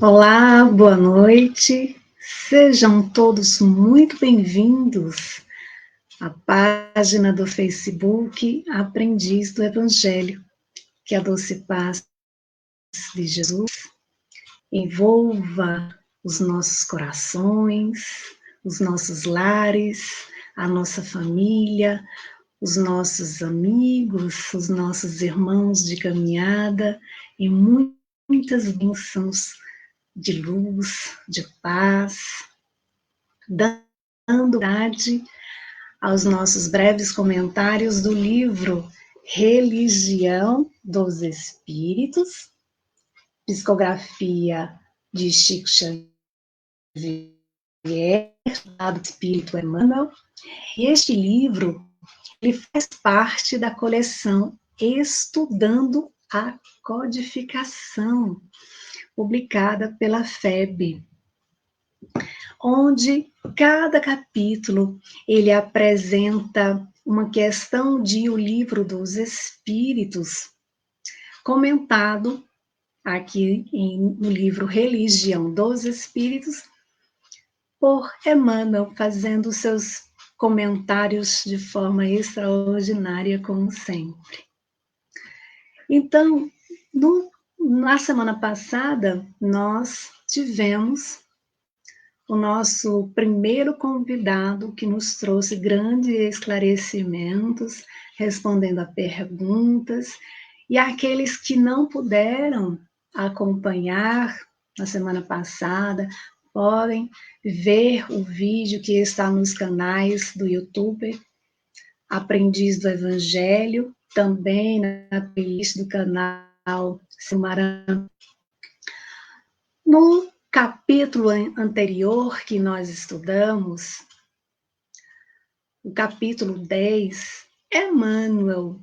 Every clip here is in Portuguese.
Olá, boa noite. Sejam todos muito bem-vindos à página do Facebook Aprendiz do Evangelho. Que a doce paz de Jesus envolva os nossos corações, os nossos lares, a nossa família, os nossos amigos, os nossos irmãos de caminhada e muitas bênçãos de luz, de paz, dando verdade aos nossos breves comentários do livro Religião dos Espíritos, psicografia de Chico Xavier, do Espírito Emmanuel. E este livro ele faz parte da coleção Estudando a Codificação, publicada pela FEB, onde cada capítulo ele apresenta uma questão de O Livro dos Espíritos, comentado aqui no livro Religião dos Espíritos, por Emmanuel, fazendo seus comentários de forma extraordinária, como sempre. Então, na semana passada, nós tivemos o nosso primeiro convidado, que nos trouxe grandes esclarecimentos, respondendo a perguntas, e aqueles que não puderam acompanhar na semana passada, podem ver o vídeo que está nos canais do YouTube, Aprendiz do Evangelho, também na playlist do canal Silmaran. No capítulo anterior que nós estudamos, o capítulo 10, Emmanuel,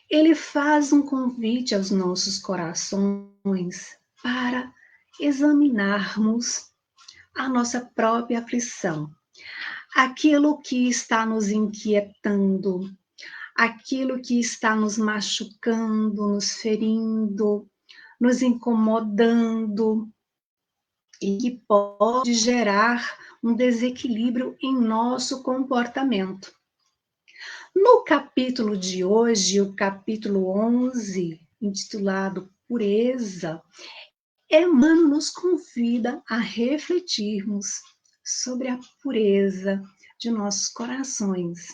ele faz um convite aos nossos corações para examinarmos a nossa própria aflição, aquilo que está nos inquietando, aquilo que está nos machucando, nos ferindo, nos incomodando, e que pode gerar um desequilíbrio em nosso comportamento. No capítulo de hoje, o capítulo 11, intitulado Pureza, Emmanuel nos convida a refletirmos sobre a pureza de nossos corações.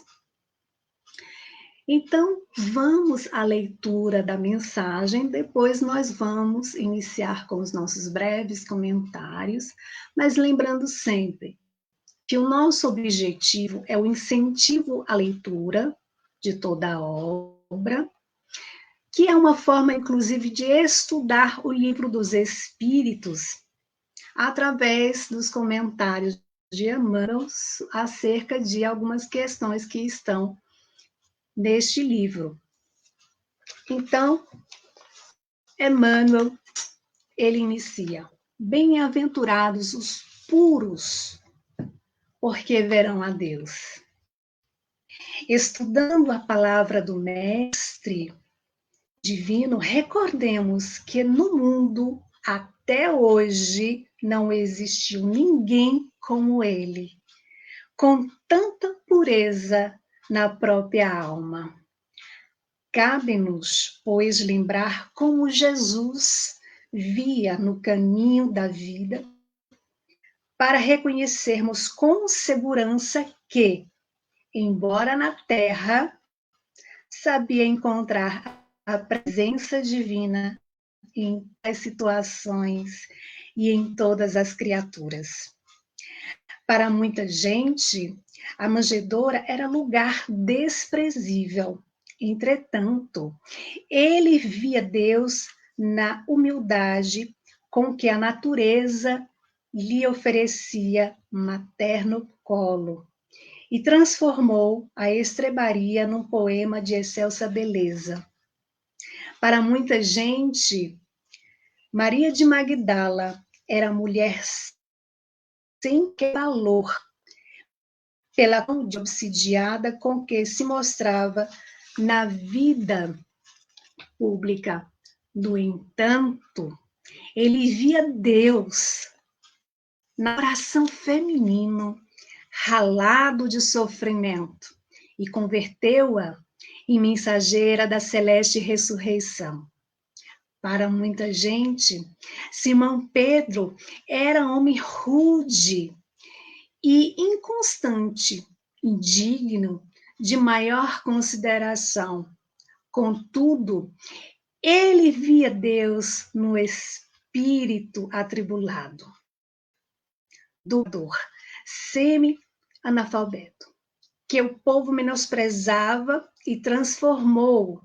Então, vamos à leitura da mensagem, depois nós vamos iniciar com os nossos breves comentários, mas lembrando sempre que o nosso objetivo é o incentivo à leitura de toda a obra, que é uma forma, inclusive, de estudar o livro dos Espíritos através dos comentários de Emmanuel acerca de algumas questões que estão neste livro. Então, Emmanuel, ele inicia: Bem-aventurados os puros, porque verão a Deus. Estudando a palavra do Mestre Divino, recordemos que no mundo, até hoje, não existiu ninguém como ele, com tanta pureza na própria alma. Cabe-nos, pois, lembrar como Jesus via no caminho da vida, para reconhecermos com segurança que, embora na Terra, sabia encontrar a presença divina em as situações e em todas as criaturas. Para muita gente, a manjedoura era lugar desprezível. Entretanto, ele via Deus na humildade com que a natureza lhe oferecia materno colo e transformou a estrebaria num poema de excelsa beleza. Para muita gente, Maria de Magdala era mulher sem valor, pela obsidiada com que se mostrava na vida pública. No entanto, Ele via Deus no coração feminino, ralado de sofrimento, e converteu-a em mensageira da celeste ressurreição. Para muita gente, Simão Pedro era homem rude e inconstante, indigno de maior consideração. Contudo, ele via Deus no espírito atribulado, doador, semi-analfabeto, que o povo menosprezava e transformou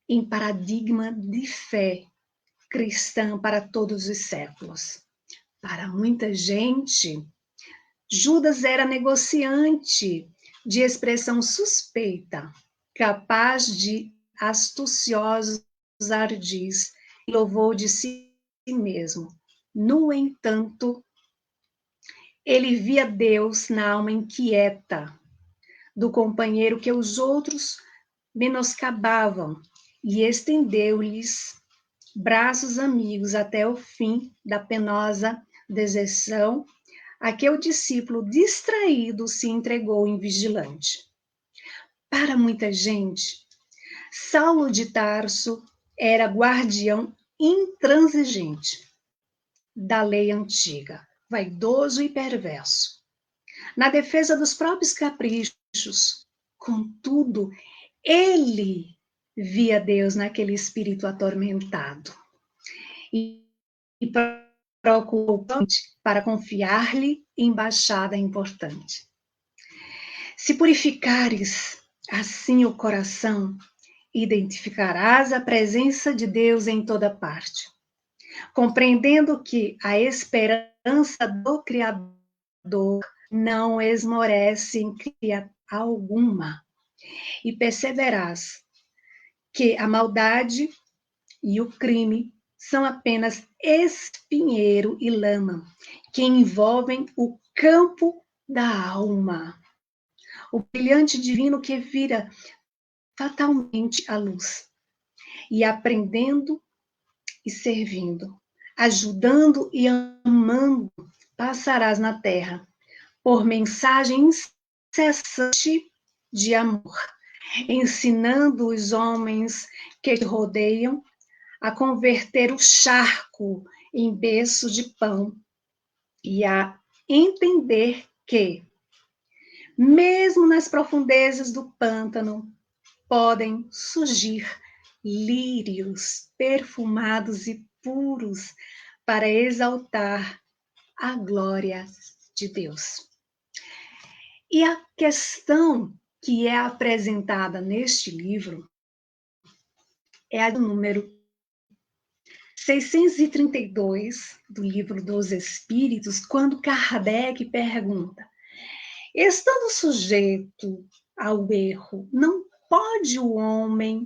em paradigma de fé cristã para todos os séculos. Para muita gente, Judas era negociante de expressão suspeita, capaz de astuciosos ardis, e louvor de si mesmo. No entanto, ele via Deus na alma inquieta do companheiro que os outros menoscabavam e estendeu-lhes braços amigos até o fim da penosa deserção a que o discípulo distraído se entregou invigilante. Para muita gente, Saulo de Tarso era guardião intransigente da lei antiga, vaidoso e perverso, na defesa dos próprios caprichos. Contudo, ele via Deus naquele espírito atormentado e procurou para confiar-lhe embaixada importante. Se purificares assim o coração, identificarás a presença de Deus em toda parte, compreendendo que a esperança do Criador não esmorece em criatura alguma, e perceberás que a maldade e o crime são apenas espinheiro e lama que envolvem o campo da alma, o brilhante divino que vira fatalmente a luz, e aprendendo e servindo, ajudando e amando, passarás na terra por mensagem incessante de amor, ensinando os homens que te rodeiam a converter o charco em berço de pão e a entender que, mesmo nas profundezas do pântano, podem surgir lírios perfumados e puros para exaltar a glória de Deus. E a questão que é apresentada neste livro é a do número 632 do Livro dos Espíritos, quando Kardec pergunta: estando sujeito ao erro, não pode o homem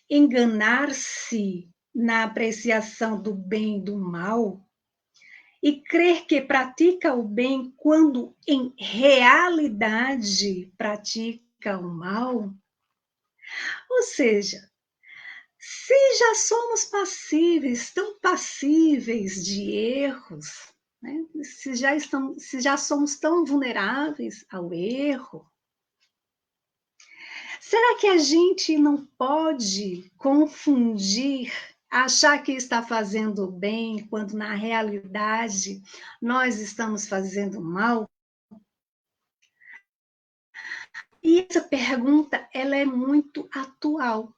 enganar-se na apreciação do bem e do mal e crer que pratica o bem quando em realidade pratica o mal? Ou seja, se já somos passíveis, tão passíveis de erros, né? Se já somos tão vulneráveis ao erro, será que a gente não pode confundir, achar que está fazendo bem, quando na realidade nós estamos fazendo mal? E essa pergunta, ela é muito atual.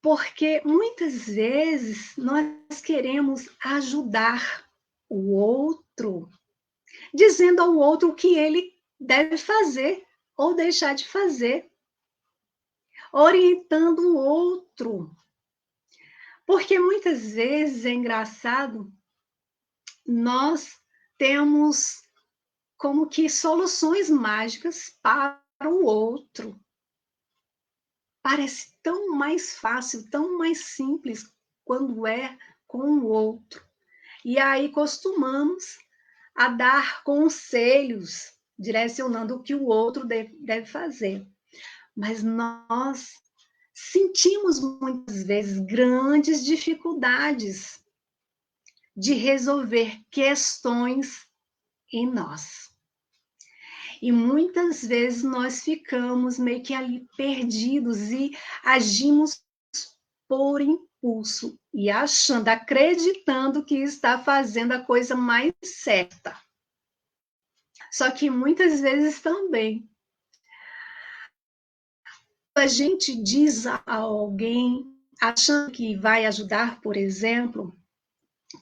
Porque muitas vezes nós queremos ajudar o outro, dizendo ao outro o que ele deve fazer ou deixar de fazer, orientando o outro. Porque muitas vezes é engraçado, nós temos como que soluções mágicas para o outro. Parece tão mais fácil, tão mais simples quando é com o outro. E aí costumamos a dar conselhos, direcionando o que o outro deve fazer. Mas nós sentimos muitas vezes grandes dificuldades de resolver questões em nós. E muitas vezes nós ficamos meio que ali perdidos e agimos por impulso e achando, acreditando que está fazendo a coisa mais certa. Só que muitas vezes também a gente diz a alguém, achando que vai ajudar, por exemplo,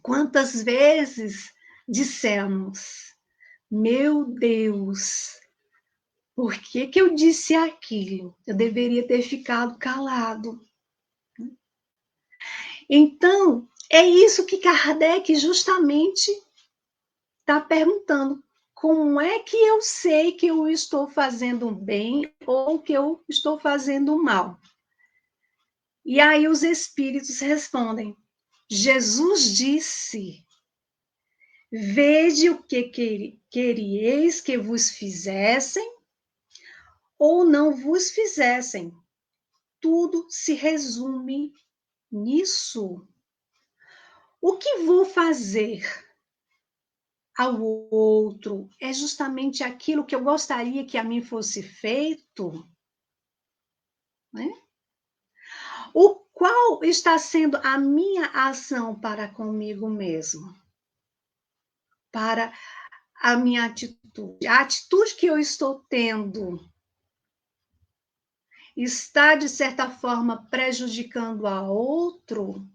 quantas vezes dissemos, meu Deus, por que que eu disse aquilo? Eu deveria ter ficado calado. Então, é isso que Kardec justamente está perguntando. Como é que eu sei que eu estou fazendo bem ou que eu estou fazendo mal? E aí os espíritos respondem: Jesus disse: vede o que querieis que vos fizessem ou não vos fizessem. Tudo se resume nisso. O que vou fazer ao outro é justamente aquilo que eu gostaria que a mim fosse feito, né? O qual está sendo a minha ação para comigo mesmo? Para a minha atitude. A atitude que eu estou tendo está, de certa forma, prejudicando a outro?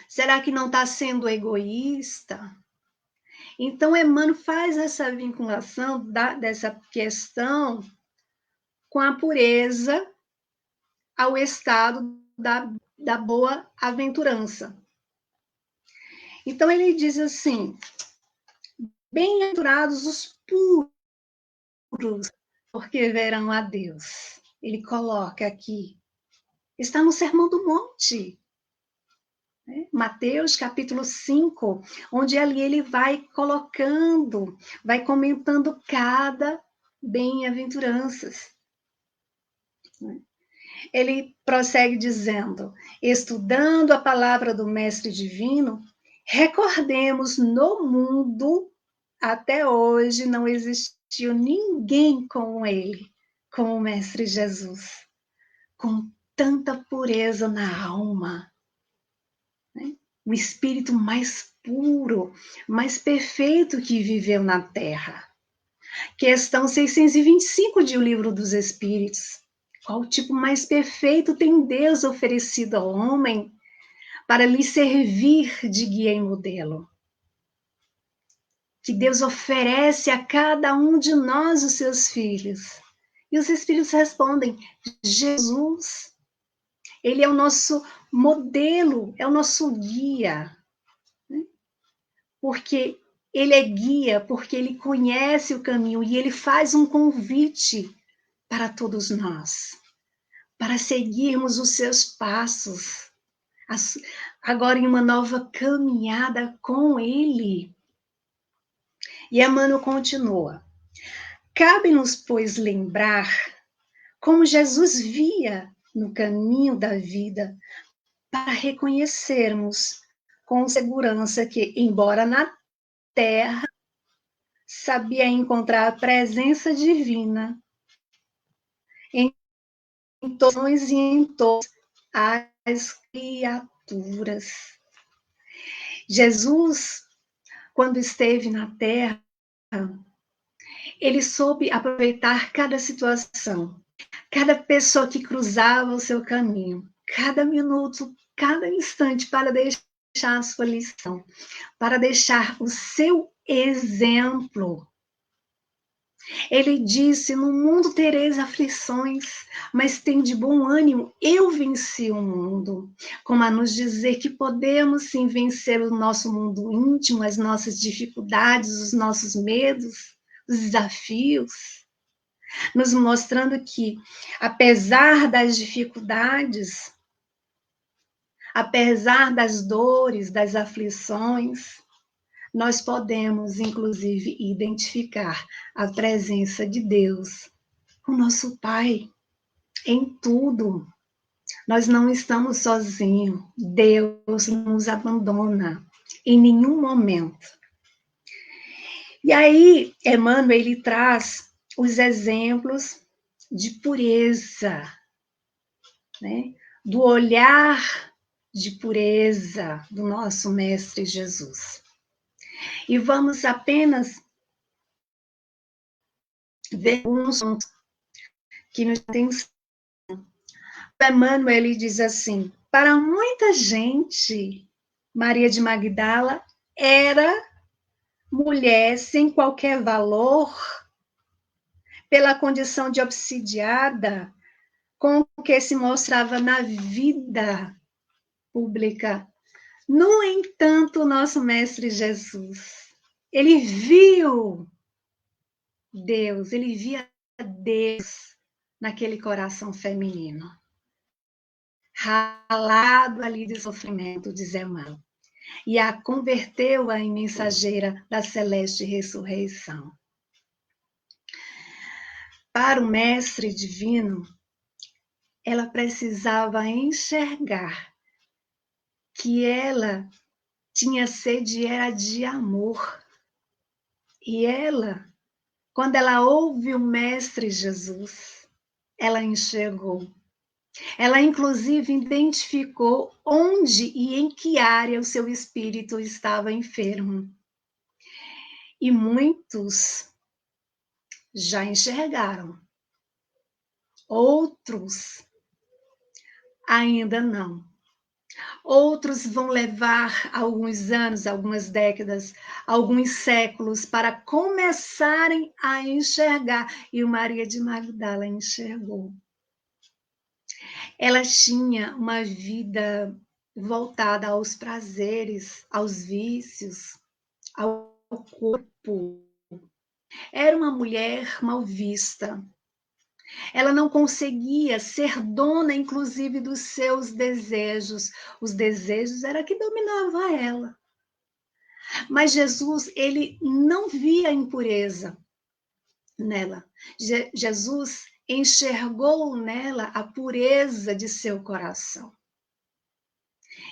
Será que não está sendo egoísta? Então, Emmanuel faz essa vinculação dessa questão com a pureza ao estado da boa aventurança. Então, ele diz assim: bem-aventurados os puros, porque verão a Deus. Ele coloca aqui, está no Sermão do Monte, né? Mateus capítulo 5, onde ali ele vai colocando, vai comentando cada bem-aventuranças. Ele prossegue dizendo: estudando a palavra do Mestre Divino, recordemos, no mundo, até hoje, não existiu ninguém como ele, como o Mestre Jesus, com tanta pureza na alma, né? O espírito mais puro, mais perfeito que viveu na Terra. Questão 625 de O Livro dos Espíritos. Qual o tipo mais perfeito tem Deus oferecido ao homem para lhe servir de guia e modelo? Que Deus oferece a cada um de nós, os seus filhos. E os espíritos respondem: Jesus. Ele é o nosso modelo, é o nosso guia. Porque ele é guia, porque ele conhece o caminho e ele faz um convite para todos nós, para seguirmos os seus passos, agora em uma nova caminhada com ele. E Emmanuel continua: cabe-nos, pois, lembrar como Jesus via no caminho da vida, para reconhecermos com segurança que, embora na terra, sabia encontrar a presença divina em todos e em todas as criaturas. Jesus, quando esteve na terra, ele soube aproveitar cada situação, cada pessoa que cruzava o seu caminho, cada minuto, cada instante, para deixar a sua lição, para deixar o seu exemplo. Ele disse: no mundo tereis aflições, mas tem de bom ânimo, eu venci o mundo. Como a nos dizer que podemos sim vencer o nosso mundo íntimo, as nossas dificuldades, os nossos medos, os desafios, nos mostrando que, apesar das dificuldades, apesar das dores, das aflições, nós podemos, inclusive, identificar a presença de Deus, o nosso Pai. em tudo. Nós não estamos sozinhos. Deus não nos abandona em nenhum momento. E aí, Emmanuel, ele traz os exemplos de pureza, né? Do olhar de pureza do nosso Mestre Jesus. E vamos apenas ver alguns pontos que nos tem. Emmanuel, ele diz assim: para muita gente, Maria de Magdala era mulher sem qualquer valor, pela condição de obsidiada com o que se mostrava na vida pública. No entanto, nosso Mestre Jesus, ele viu Deus, ele via Deus naquele coração feminino, ralado ali de sofrimento, diz Emmanuel, e a converteu-a em mensageira da celeste ressurreição. Para o Mestre Divino, ela precisava enxergar que ela tinha sede era de amor. E ela, quando ela ouve o Mestre Jesus, ela enxergou. Ela, inclusive, identificou onde e em que área o seu espírito estava enfermo. E muitos já enxergaram. Outros ainda não. Outros vão levar alguns anos, algumas décadas, alguns séculos para começarem a enxergar. E o Maria de Magdala enxergou. Ela tinha uma vida voltada aos prazeres, aos vícios, ao corpo. Era uma mulher mal vista. Ela não conseguia ser dona, inclusive, dos seus desejos. Os desejos era que dominava ela. Mas Jesus, ele não via impureza nela. Jesus enxergou nela a pureza de seu coração.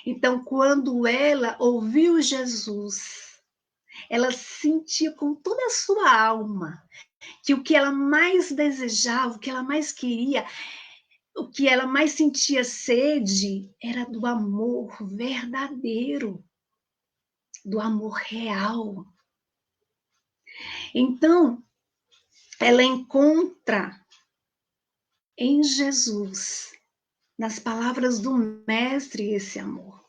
Então, quando ela ouviu Jesus, ela sentia com toda a sua alma que o que ela mais desejava, o que ela mais queria, o que ela mais sentia sede era do amor verdadeiro, do amor real. Então, ela encontra em Jesus, nas palavras do Mestre, esse amor.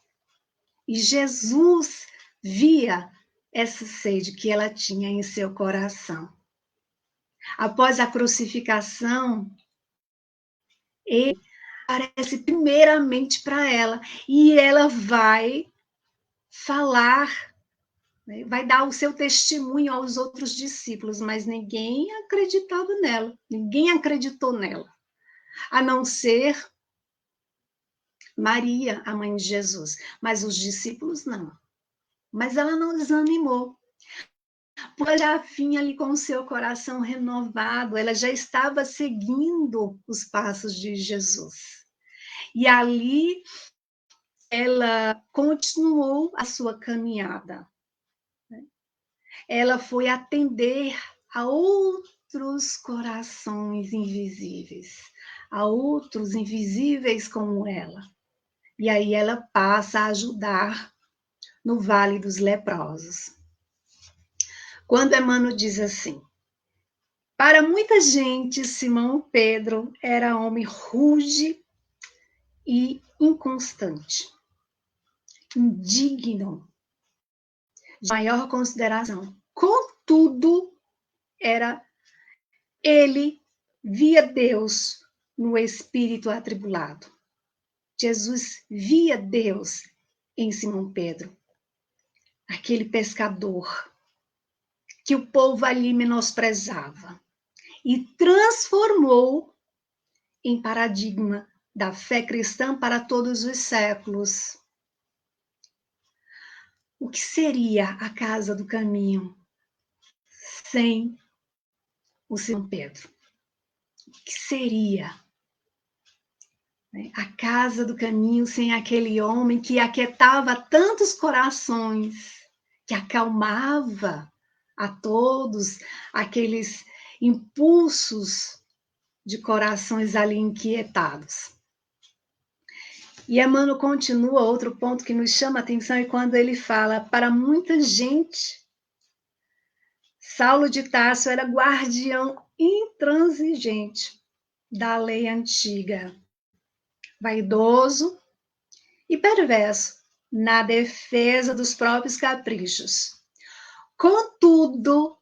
E Jesus via essa sede que ela tinha em seu coração. Após a crucificação, ele aparece primeiramente para ela e ela vai falar, né, vai dar o seu testemunho aos outros discípulos, mas ninguém acreditava nela, ninguém acreditou nela, a não ser Maria, a mãe de Jesus, mas os discípulos não. Mas ela não desanimou, porque ela já vinha ali com o seu coração renovado, ela já estava seguindo os passos de Jesus. E ali ela continuou a sua caminhada. Ela foi atender a outros corações invisíveis, a outros invisíveis como ela. E aí ela passa a ajudar no Vale dos Leprosos. Quando Emmanuel diz assim: para muita gente, Simão Pedro era homem rude e inconstante, indigno de maior consideração. Contudo, ele via Deus no espírito atribulado. Jesus via Deus em Simão Pedro, aquele pescador que o povo ali menosprezava, e transformou em paradigma da fé cristã para todos os séculos. O que seria a Casa do Caminho sem o São Pedro? O que seria? né? A casa do caminho sem aquele homem que aquietava tantos corações, que acalmava a todos aqueles impulsos de corações ali inquietados. E Emmanuel continua, outro ponto que nos chama a atenção é quando ele fala, para muita gente, Saulo de Tarso era guardião intransigente da lei antiga, vaidoso e perverso na defesa dos próprios caprichos. Contudo,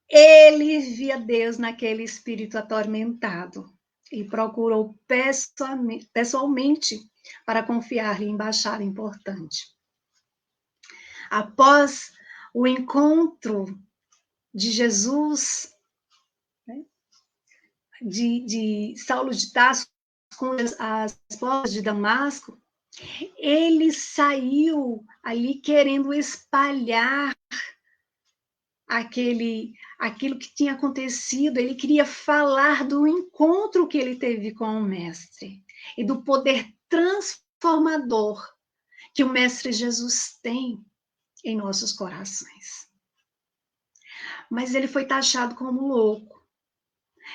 ele via Deus naquele espírito atormentado e procurou pessoalmente para confiar-lhe em embaixada importante. Após o encontro de Jesus, né, de Saulo de Tarso com as portas de Damasco, ele saiu ali querendo espalhar aquilo que tinha acontecido. Ele queria falar do encontro que ele teve com o Mestre e do poder transformador que o Mestre Jesus tem em nossos corações. Mas ele foi taxado como louco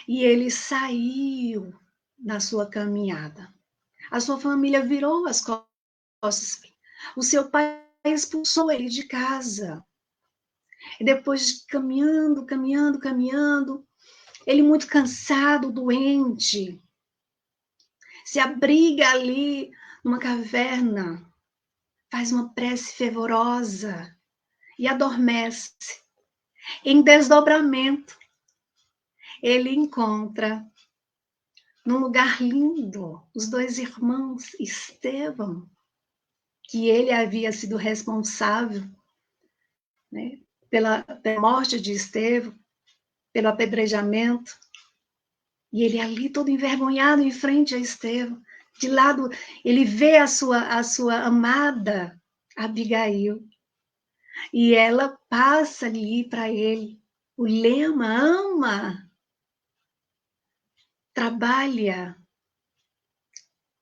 e ele saiu na sua caminhada. A sua família virou as costas. O seu pai expulsou ele de casa. E depois, caminhando, ele muito cansado, doente, se abriga ali numa caverna, faz uma prece fervorosa e adormece. Em desdobramento, ele encontra, num lugar lindo, os dois irmãos, Estevão, que ele havia sido responsável, né, pela morte de Estevão, pelo apedrejamento, e ele ali todo envergonhado em frente a Estevão. De lado, ele vê a sua amada Abigail, e ela passa ali para ele o lema: ama, trabalha,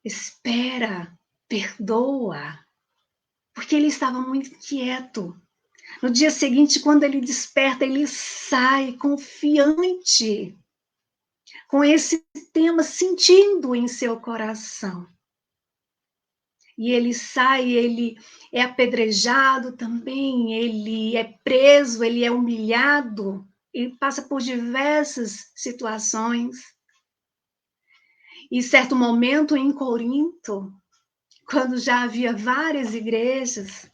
espera, perdoa, porque ele estava muito inquieto. No dia seguinte, quando ele desperta, ele sai confiante, com esse tema sentindo em seu coração. E ele sai, ele é apedrejado também, ele é preso, ele é humilhado, ele passa por diversas situações. E certo momento em Corinto, quando já havia várias igrejas,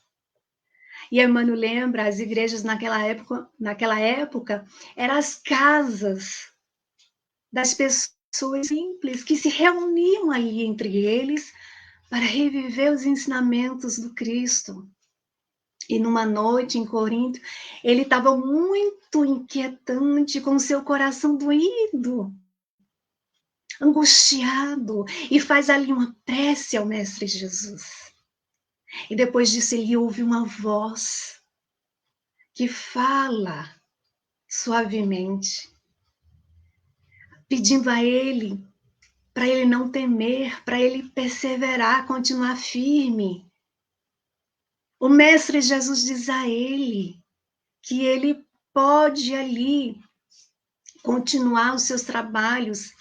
e Emmanuel lembra, as igrejas naquela época eram as casas das pessoas simples que se reuniam ali entre eles para reviver os ensinamentos do Cristo. E numa noite em Corinto, ele estava muito inquietante, com seu coração doído, angustiado, e faz ali uma prece ao Mestre Jesus. E depois disso ele ouve uma voz que fala suavemente, pedindo a ele, para ele não temer, para ele perseverar, continuar firme. O Mestre Jesus diz a ele que ele pode ali continuar os seus trabalhos,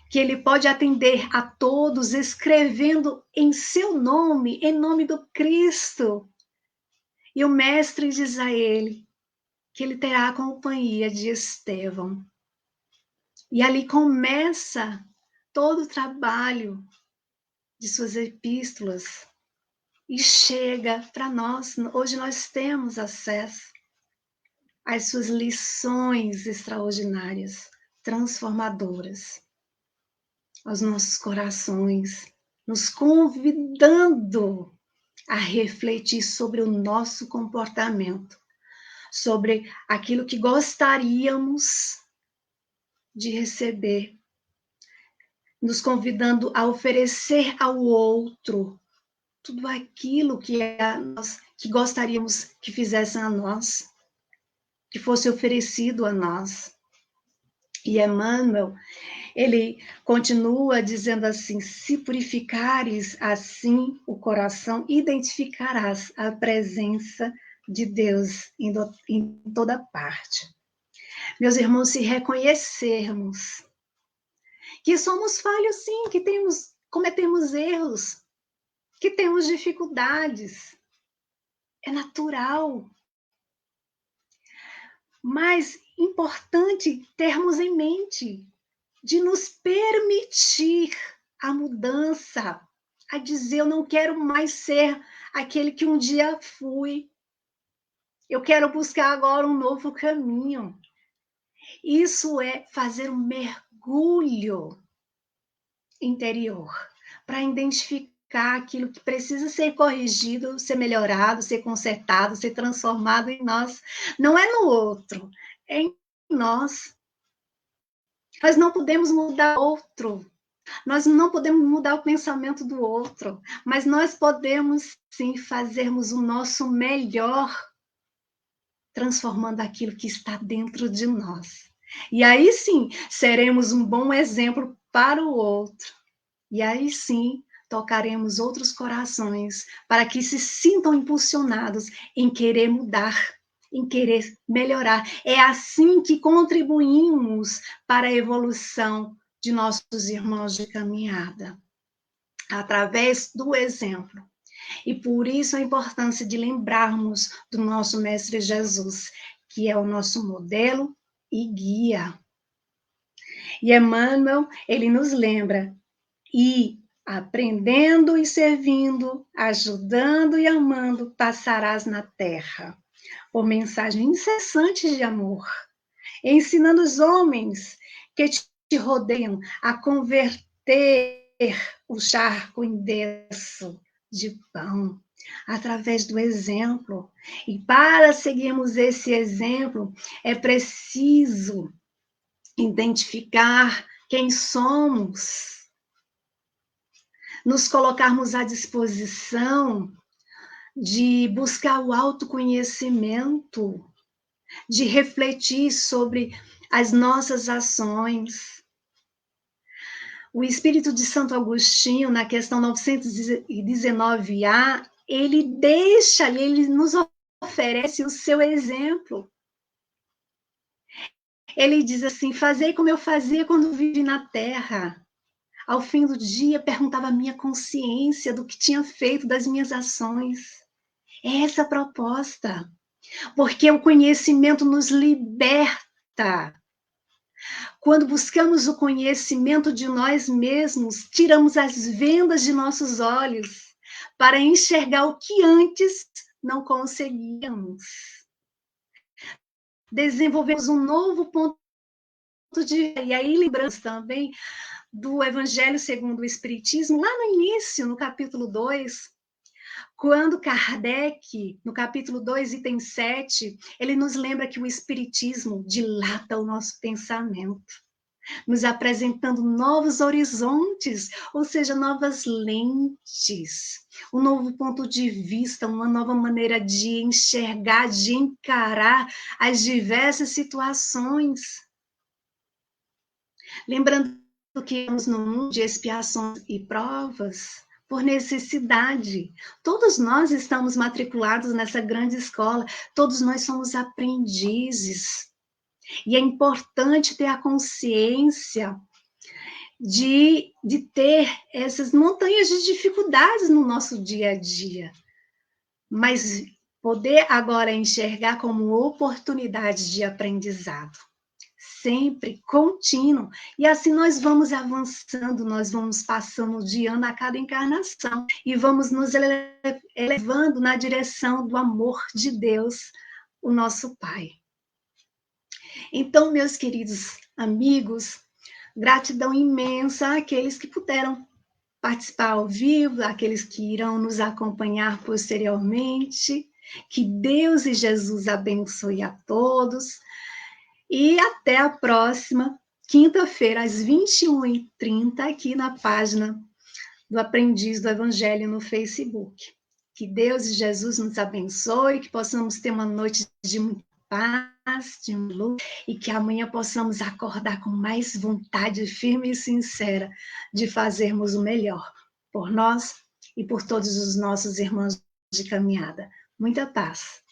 que ele pode atender a todos escrevendo em seu nome, em nome do Cristo. E o Mestre diz a ele que ele terá a companhia de Estevão. E ali começa todo o trabalho de suas epístolas e chega para nós. Hoje nós temos acesso às suas lições extraordinárias, transformadoras, aos nossos corações, nos convidando a refletir sobre o nosso comportamento, sobre aquilo que gostaríamos de receber, nos convidando a oferecer ao outro tudo aquilo que gostaríamos que fizessem a nós, que fosse oferecido a nós. E Emmanuel, Ele continua dizendo assim: se purificares assim o coração, identificarás a presença de Deus em toda parte. Meus irmãos, se reconhecermos que somos falhos, sim, que cometemos erros, que temos dificuldades, é natural. Mas importante termos em mente de nos permitir a mudança, a dizer: eu não quero mais ser aquele que um dia fui, eu quero buscar agora um novo caminho. Isso é fazer um mergulho interior para identificar aquilo que precisa ser corrigido, ser melhorado, ser consertado, ser transformado em nós. Não é no outro, é em nós. Nós não podemos mudar o outro, nós não podemos mudar o pensamento do outro, mas nós podemos sim fazermos o nosso melhor, transformando aquilo que está dentro de nós. E aí sim, seremos um bom exemplo para o outro. E aí sim, tocaremos outros corações para que se sintam impulsionados em querer mudar, em querer melhorar. É assim que contribuímos para a evolução de nossos irmãos de caminhada, através do exemplo. E por isso a importância de lembrarmos do nosso Mestre Jesus, que é o nosso modelo e guia. E Emmanuel, ele nos lembra: e aprendendo e servindo, ajudando e amando, passarás na terra, por mensagem incessante de amor, ensinando os homens que te rodeiam a converter o charco em berço de pão, através do exemplo. E para seguirmos esse exemplo, é preciso identificar quem somos, nos colocarmos à disposição de buscar o autoconhecimento, de refletir sobre as nossas ações. O Espírito de Santo Agostinho, na questão 919A, ele nos oferece o seu exemplo. Ele diz assim: fazei como eu fazia quando vivi na terra. Ao fim do dia, perguntava a minha consciência do que tinha feito, das minhas ações. É essa a proposta, porque o conhecimento nos liberta. Quando buscamos o conhecimento de nós mesmos, tiramos as vendas de nossos olhos para enxergar o que antes não conseguíamos. Desenvolvemos um novo ponto de vista. E aí lembramos também do Evangelho segundo o Espiritismo, lá no início, no capítulo 2, quando Kardec, no capítulo 2, item 7, ele nos lembra que o Espiritismo dilata o nosso pensamento, nos apresentando novos horizontes, ou seja, novas lentes, um novo ponto de vista, uma nova maneira de enxergar, de encarar as diversas situações. Lembrando que estamos num mundo de expiações e provas, por necessidade. Todos nós estamos matriculados nessa grande escola, todos nós somos aprendizes. E é importante ter a consciência de ter essas montanhas de dificuldades no nosso dia a dia, mas poder agora enxergar como oportunidade de aprendizado, sempre contínuo, e assim nós vamos avançando, nós vamos passando de ano a cada encarnação, e vamos nos elevando na direção do amor de Deus, o nosso Pai. Então, meus queridos amigos, gratidão imensa àqueles que puderam participar ao vivo, àqueles que irão nos acompanhar posteriormente. Que Deus e Jesus abençoe a todos. E até a próxima quinta-feira, às 21h30, aqui na página do Aprendiz do Evangelho no Facebook. Que Deus e Jesus nos abençoe, que possamos ter uma noite de muita paz, de luz, e que amanhã possamos acordar com mais vontade firme e sincera de fazermos o melhor por nós e por todos os nossos irmãos de caminhada. Muita paz.